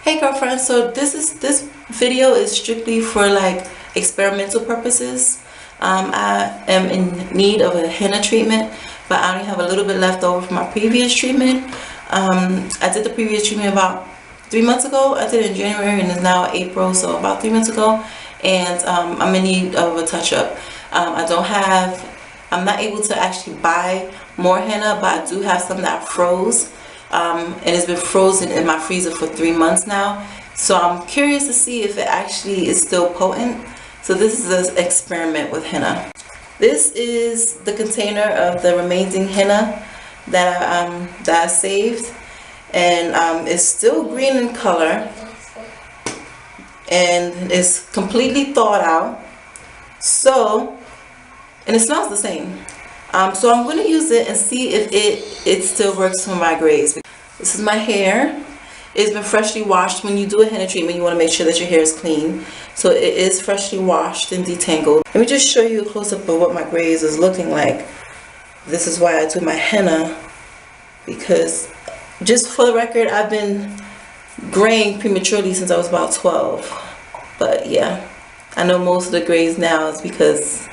Hey girlfriend, so this video is strictly for like experimental purposes. I am in need of a henna treatment, but I only have a little bit left over from my previous treatment. I did the previous treatment about 3 months ago. I did it in January and it's now April, so about 3 months ago. And I'm in need of a touch-up. I'm not able to actually buy more henna, but I do have some that froze. And it's been frozen in my freezer for 3 months now, so I'm curious to see if it actually is still potent. So this is an experiment with henna. This is the container of the remaining henna that I saved, and it's still green in color and it's completely thawed out, and it smells the same. So I'm going to use it and see if it still works for my grays. This is my hair. It's been freshly washed. When you do a henna treatment, you want to make sure that your hair is clean. So it is freshly washed and detangled. Let me just show you a close-up of what my grays is looking like. This is why I do my henna, because just for the record, I've been graying prematurely since I was about 12. But yeah, I know most of the grays now is because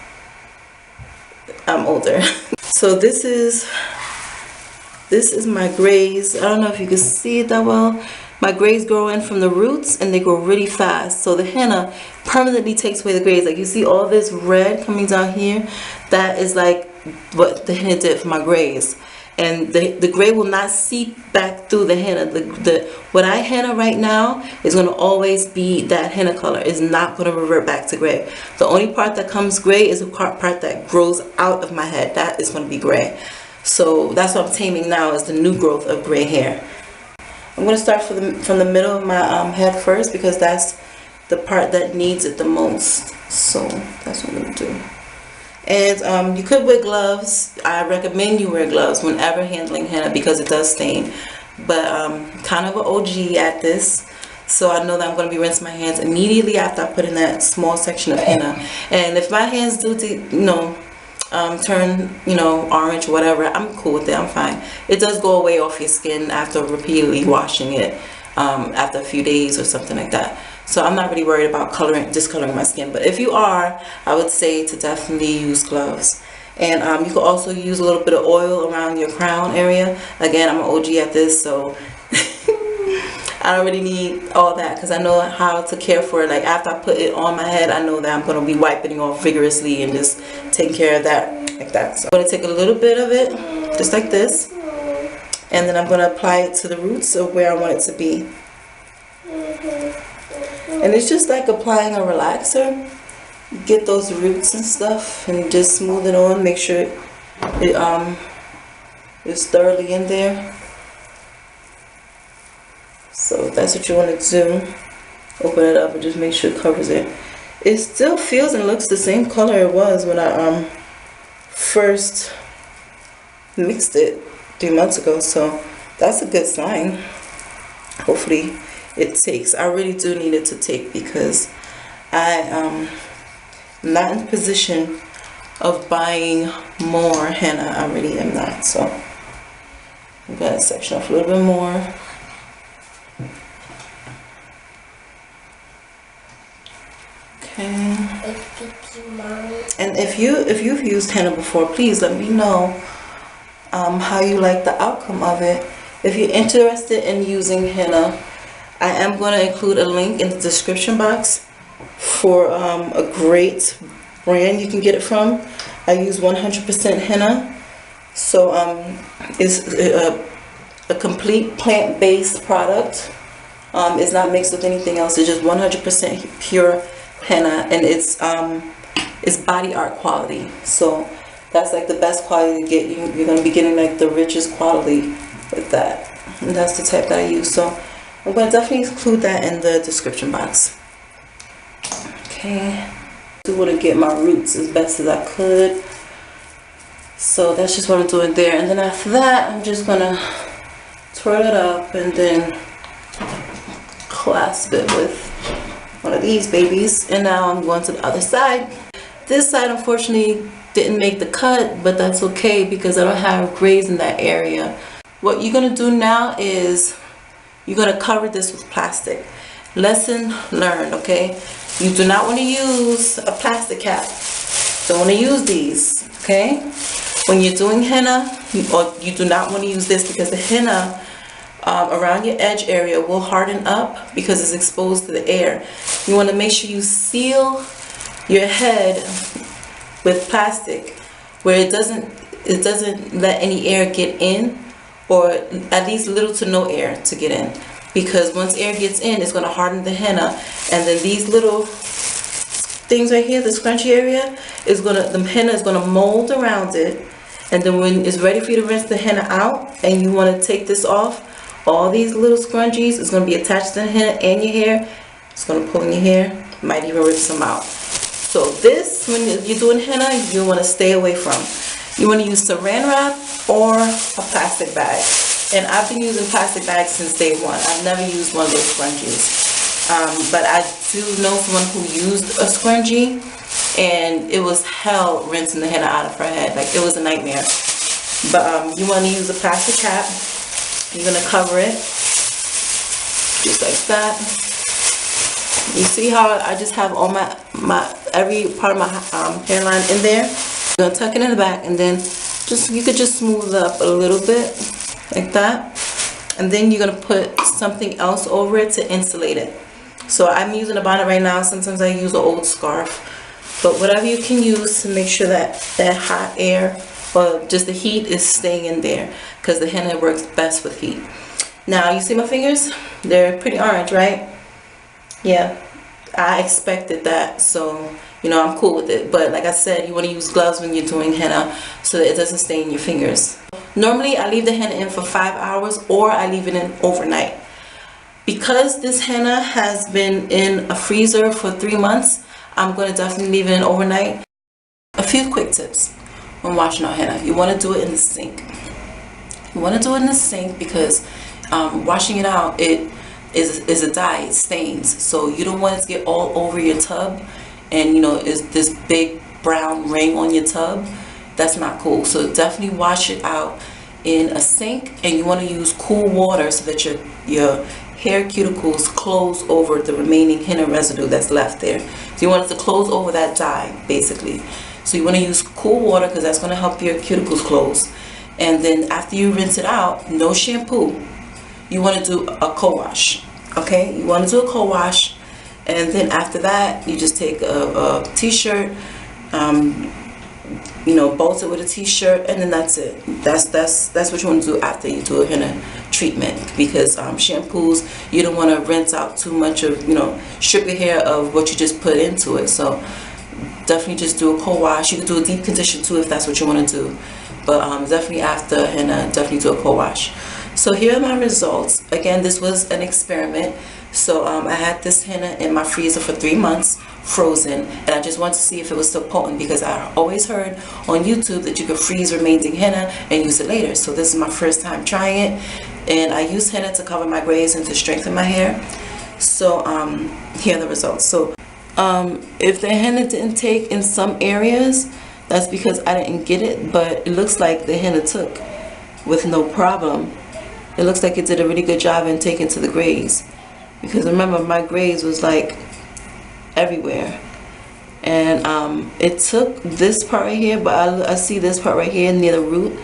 I'm older. So this is my grays. I don't know if you can see it that well. My grays grow in from the roots and they grow really fast. So the henna permanently takes away the grays. Like you see all this red coming down here, that is like what the henna did for my grays. And the gray will not seep back through the henna. What I henna right now is going to always be that henna color. It's not going to revert back to gray. The only part that comes gray is the part that grows out of my head. That is going to be gray. So that's what I'm taming now, is the new growth of gray hair. I'm going to start from the middle of my head first, because that's the part that needs it the most. So that's what I'm going to do. And you could wear gloves. I recommend you wear gloves whenever handling henna, because it does stain. But I'm kind of an OG at this, so I know that I'm going to be rinsing my hands immediately after I put in that small section of henna. And if my hands do turn orange or whatever, I'm cool with it. I'm fine. It does go away off your skin after repeatedly washing it after a few days or something like that. So I'm not really worried about discoloring my skin. But if you are, I would say to definitely use gloves. And you can also use a little bit of oil around your crown area. Again, I'm an OG at this, so I don't really need all that, because I know how to care for it. Like after I put it on my head, I know that I'm going to be wiping it off vigorously and just taking care of that like that. So I'm going to take a little bit of it, just like this. And then I'm going to apply it to the roots of where I want it to be. And it's just like applying a relaxer. Get those roots and stuff and just smooth it on. Make sure it is thoroughly in there. So if that's what you want to do, open it up and just make sure it covers it. It still feels and looks the same color it was when I first mixed it 3 months ago. So that's a good sign. Hopefully it takes. I really do need it to take, because I am not in the position of buying more henna. I really am not. So I'm going to section off a little bit more. Okay. And if you've used henna before, please let me know how you like the outcome of it. If you're interested in using henna, I am going to include a link in the description box for a great brand you can get it from. I use 100% henna, so it's a complete plant-based product. It's not mixed with anything else. It's just 100% pure henna, and it's body art quality. So that's like the best quality to get. You're going to be getting like the richest quality with that, and that's the type that I use. So I'm going to definitely include that in the description box. Okay, I want to get my roots as best as I could. So that's just what I'm doing there. And then after that, I'm just going to twirl it up and then clasp it with one of these babies. And now I'm going to the other side. This side unfortunately didn't make the cut, but that's okay because I don't have grays in that area. What you're going to do now is you're going to cover this with plastic. Lesson learned, okay? You do not want to use a plastic cap. Don't want to use these, okay? When you're doing henna, you do not want to use this because the henna around your edge area will harden up because it's exposed to the air. You want to make sure you seal your head with plastic where it doesn't let any air get in, or at least little to no air to get in, because once air gets in, it's going to harden the henna, and then these little things right here, the scrunchy area, the henna is going to mold around it. And then when it's ready for you to rinse the henna out and you want to take this off, all these little scrunchies is going to be attached to the henna and your hair. It's going to pull in your hair, might even rip some out. So this, when you're doing henna, you want to stay away from. You want to use saran wrap or a plastic bag. And I've been using plastic bags since day one. I've never used one of those scrunchies. But I do know someone who used a scrunchie, and it was hell rinsing the henna out of her head. Like, it was a nightmare. But you want to use a plastic cap. You're going to cover it just like that. You see how I just have all every part of my hairline in there? I'm going to tuck it in the back, and then you could just smooth it up a little bit like that. And then you're going to put something else over it to insulate it. So I'm using a bonnet right now. Sometimes I use an old scarf. But whatever you can use to make sure that hot air or just the heat is staying in there, because the henna works best with heat. Now, you see my fingers? They're pretty orange, right? Yeah, I expected that. So, you know, I'm cool with it. But like I said, you want to use gloves when you're doing henna so that it doesn't stain your fingers. Normally, I leave the henna in for 5 hours, or I leave it in overnight. Because this henna has been in a freezer for 3 months, I'm going to definitely leave it in overnight. A few quick tips when washing out henna. You want to do it in the sink. You want to do it in the sink because washing it out, it is a dye, it stains. So you don't want it to get all over your tub, and you know, is this big brown ring on your tub. That's not cool. So definitely wash it out in a sink, and you want to use cool water so that your hair cuticles close over the remaining henna residue that's left there. So you want it to close over that dye, basically. So you want to use cool water because that's going to help your cuticles close. And then after you rinse it out, no shampoo, you want to do a co-wash. Okay, you want to do a co-wash, and then after that, you just take a t-shirt, you know, bolt it with a t-shirt, and then that's it. That's what you want to do after you do a henna treatment, because shampoos, you don't want to rinse out too much of, you know, strip your hair of what you just put into it. So definitely just do a co-wash. You can do a deep condition too if that's what you want to do, but definitely after henna, definitely do a co-wash. So here are my results. Again, this was an experiment. So I had this henna in my freezer for 3 months, frozen, and I just wanted to see if it was still potent, because I always heard on YouTube that you could freeze remaining henna and use it later. So this is my first time trying it, and I used henna to cover my grays and to strengthen my hair. So here are the results. So if the henna didn't take in some areas, that's because I didn't get it, but it looks like the henna took with no problem. It looks like it did a really good job in taking to the grays, because remember, my grays was like everywhere, and it took this part right here, but I see this part right here near the root.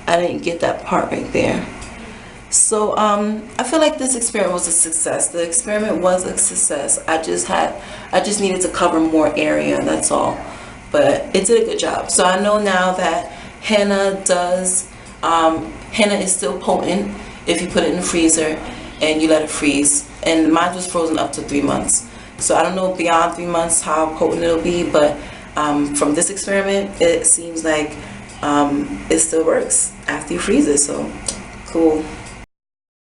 I didn't get that part right there. So I feel like this experiment was a success. The experiment was a success. I just needed to cover more area, that's all, but it did a good job. So I know now that henna is still potent if you put it in the freezer and you let it freeze. And mine was frozen up to 3 months. So I don't know beyond 3 months how potent it'll be, but from this experiment, it seems like it still works after you freeze it. So cool.